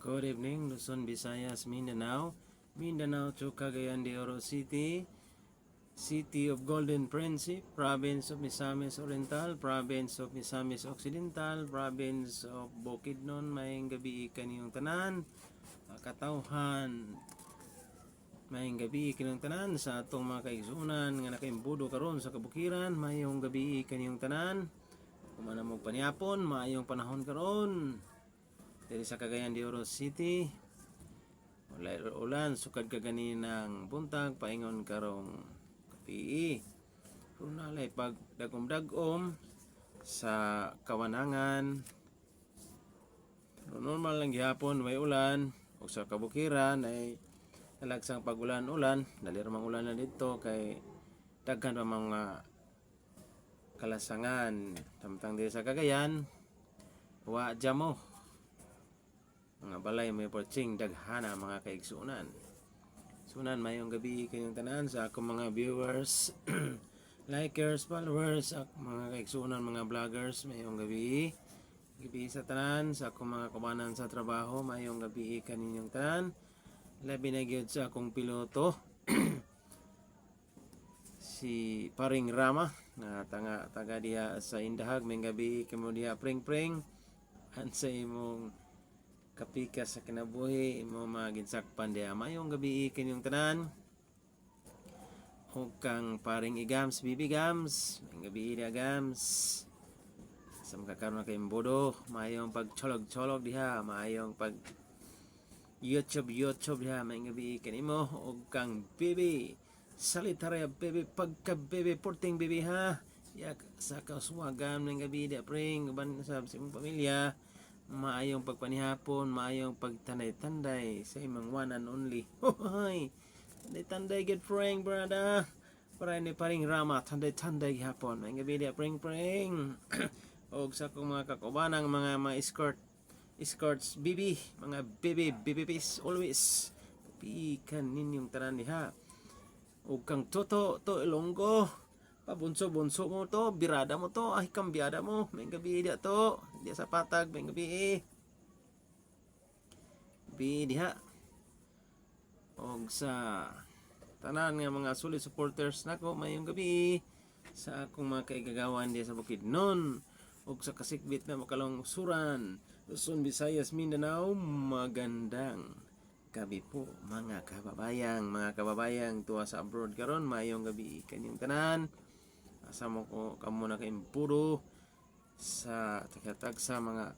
Good evening, Luzon, Visayas, Mindanao, Mindanao to Cagayan de Oro City, City of Golden Principe, Province of Misamis Oriental, Province of Misamis Occidental, Province of Bukidnon, maying gabi kaniyong tanan, katawhan, maying gabi kaniyong tanan sa atong mga kaigsunan nga nakaimbudo karon sa kabukiran, mayong gabi kaniyong tanan, kumana mo paniapon, mayong panahon karon. Diri sa Cagayan de Oro City, ulan sukad kaganinang buntag paingon karong kapi. Kung nalay pag dagom-dagom sa kawanangan, normal lang gihapon may ulan o sa kabukiran ay talagsang pagulan-ulan, dali ramang ulan na dito kay daghan pa mga kalasangan samtang diri sa Cagayan wa mo mga balay may porching daghana mga kaigsunan. Sunan mayong gabi kayong tanan sa akong mga viewers, likers, followers, mga kaigsunan, mga vloggers, mayong gabi. Gabi sa tanan sa akong mga kabanan sa trabaho, mayong gabi kaninyong tanan. Labi na gyud sa akong piloto si Paring Rama na taga diha sa Indahag, may gabi kamo diha pring sa imong kapika sa kinabuhi imo maginsakpan diha. Mayong gabi kanyong tanan ug kang Paring Igams, Bibi Gams, mayong gabi diha Gams sa makakaroon na kayong bodo, mayong pagcholog diha, mayong pag YouTube diha, mayong gabi kanimo ug kang Bibi Solitarya Bibi, pagka Bibi porting Bibi ha yak sa kaswagan mayong gabi diha pring uban sa imong pamilya. Maayong pagpanihapon, maayong pagtanday-tanday sa imong one and only. Hoy, tanday-tanday good praying brother. Para ni Paring Rama, tanday-tanday hapon. May gabi dia pring. Og sa kong mga kakubanang mga escorts bibi, mga bibis always. Kapikan ninyong tanan diha. Og kang Toto to Ilonggo. Pabunso-bunso mo to, birada mo to, ay kambyada mo, may gabi diha to, diha sa patag, may gabi diha. Og sa tanan nga mga solid supporters nako, mayong gabi sa akong mga kaigagawan diha sa Bukidnon, og sa kasikbit na makalungsuran, Luzon, Visayas, Mindanao, magandang gabi po mga kababayang tuwa sa abroad karon, mayong gabi kanyang tanan. Asa mo ko kamo na kaimpuro sa tagatag sa mga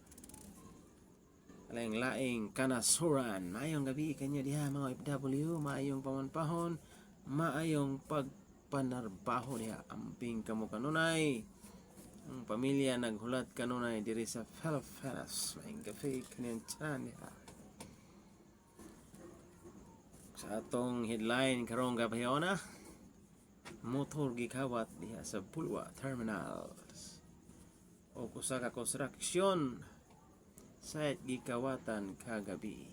laing-laing kanasuran. Maayong gabi kanyo diha mga OFW, maayong pamanpahon, maayong pagpanarbaho diha. Amping kamo kanunay ang pamilya naghulat kanunay diri sa Philippines. Maayong gabi kanyang tiyan diha. Sa atong headline karong gabayon na motor gikawat diha sa Bulwa Terminals o usa ka construction site gikawatan kagabi.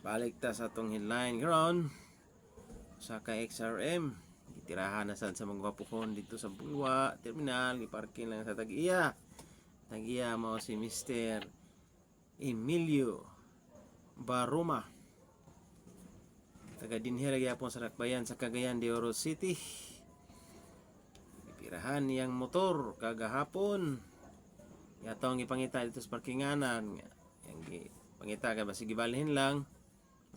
Balik ta sa atong headline karon, sa ka XRM gitirahan na sad sa mga gwapuhon dito sa Bulwa Terminal, giparking lang sa Tag-iya mao si Mr. Emilio Baruma, taga dinhira gyapon sa Lakbayan sa Cagayan de Oro City. Ipirahan niyang motor kagahapon. Yatong ipangita dito sa parkinganan. Yang pangita kay basig gibalhin lang.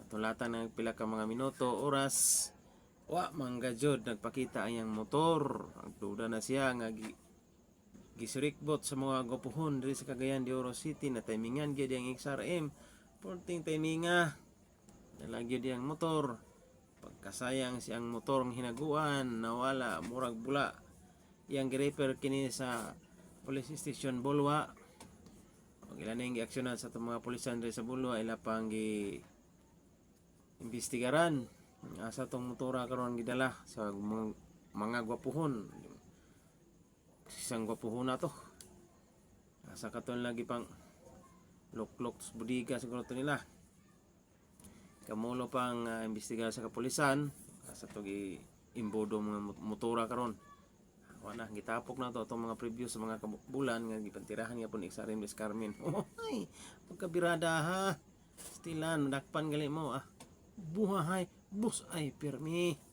Matulatan ng pila ka mga minuto, oras. Wa manggajud nagpakita ang motor. Ang duda na siya nga gisirikbot sa mga gopuhon diri sa Cagayan de Oro City na timingan gyud ang XRM. Porting timinga nalagyo diyang motor, pagkasayang siyang motor ng hinaguan, nawala, murag bula. Yang girepair kini sa police station Bulwa. Og ilan ning giaksyonan sa mga pulisan diri sa Bulwa, ila pang imbestigaran asa tong motora karon gidala sa mga gwapuhon. Isang gwapuhon na to. Asa katon lagi pang loklok budiga siguro to nila. Kamulo pang imbestigar sa kapulisan sa to imbodo mga motora karon. wala gitapok na to itong mga preview sa mga bulan nga gipantirahan nga po ni Xarin Miss Carmen. Ay, pagkabirada ha. Stilan, dakpan gali mo buhay, bus ay pirmi.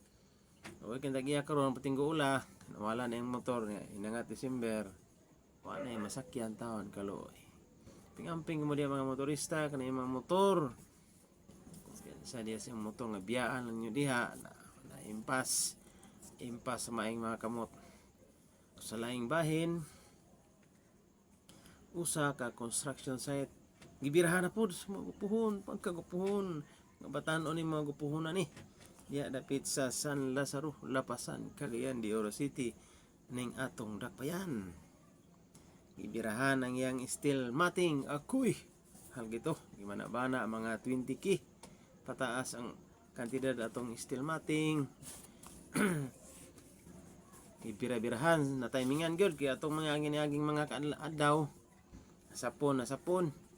Huwag kang tagiya karon patinggo ula. Nawala na yung motor niya. Inangat December. Wala na yung masakyan taon kaloy. Pingamping mo diya mga motorista kanay mga motor. Sa diya siyang motor nga biyaan lang nyo diha na impas sa maing mga kamot. Sa laing bahin usa ka construction site gibirahan na po sa mga gupuhon pagkagupuhon nga batan-o ni mga gupuhon na ni diya dapit sa San Lazaro, Lapasan, Cagayan de Oro City ning atong dakpayan. Gibirahan ang iyang steel matting akoy halgito gimanabana mga 20 ki pataas ang kantidad atong steel matting. Ibira-birahan na timingan gyud kay atong mga giniaging mga adlaw sapon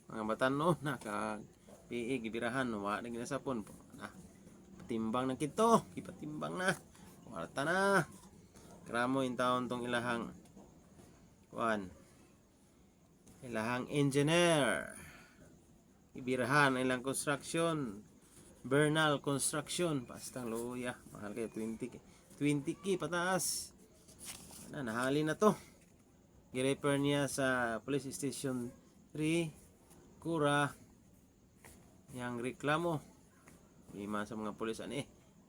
mga batan-o naka piig gibirahan wa na ginasapon po timbang na kito ipatimbang na warta na kramo in taon tong ilahang engineer ibirahan ilang construction Bernal Construction pastang luya mahal kay 20 ki pataas na nahali na to girepair niya sa police station 3 Kura yang reklamo 5 sa mga pulis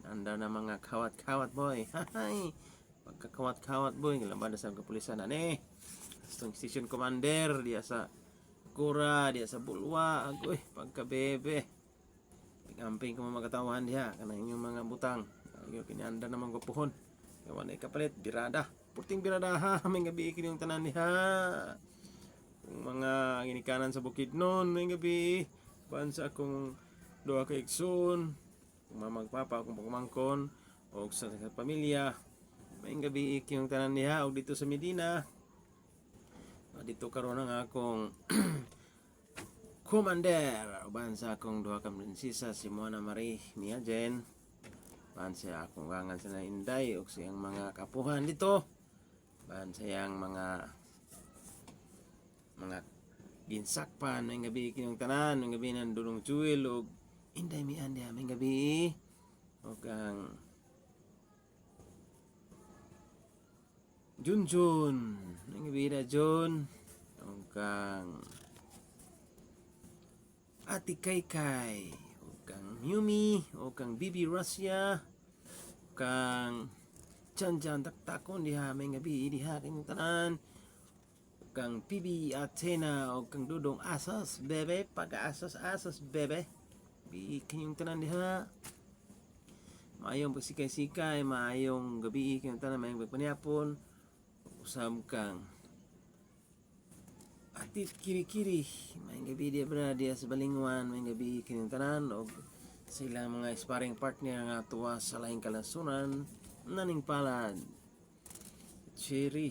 nanda na mga kawat-kawat boy. Hay. Pagkakawat-kawat boy ngilabada sa kapulisan Stong station commander dia sa Kura, dia sa Bulwa, agoy pagkabebe. Pigamping ko magkatawan diha kanang inyong mga butang. Ayo kinanda na mga gupuhon. Kawan ay kapalit birada. Puting birada ha, may gabi kini yung tanan diha. Kung mga ginikanan sa Bukidnon, may gabi bansa akong doa ka igsoon, kung mamagpapa, kung pagmangkon, o sa pamilya, may gabi yung tanan niya, o dito sa Medina, dito karon ang akong commander, bansa akong doa ka prinsesa, si Mona Marie Miajen, bansa akong gangan sa Inday, o siyang mga kapuhan dito, bansa yang mga ginsakpan, may gabi kinyong tanan, may gabi ng Dulong Jewel, o Inday mi andi may gabi o kang Junjun may gabi na Jun o kang Ati Kaykay o kang Yumi o kang Bibi Russia o kang Janjan Taktakon diha may gabi diha kinyong tanan o kang Pibi Athena o kang Dudong Asas bebe pag-asas bebe bikin yung tanan diha maayong pagsikay-sikay maayong gabi kayong tanan maayong pagpaniapon usab kang atit kiri-kiri maayong gabi diya bra diya sa Balingwan maayong gabi kayong tanan o silang mga sparring partner nga tuwa sa laing kalansunan naning palad Cherry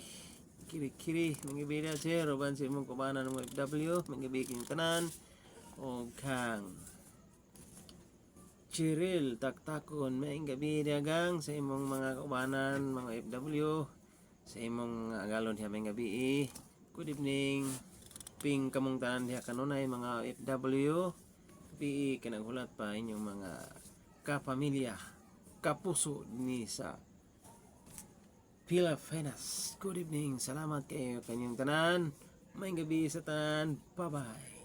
kiri-kiri maayong gabi diya sir uban sa imong kubanan ng FW maayong gabi kayong tanan o kang Cheryl Taktakon maayong gabi dagang sa imong mga kaubanan mga FW sa imong agalon diha maayong gabi good evening ping kamong tanan diha kanunay mga FW gabi kanaghulat pa inyong mga kapamilya kapuso ni sa Pilipinas good evening salamat kayo kanyang tanan maayong gabi sa tanan bye bye.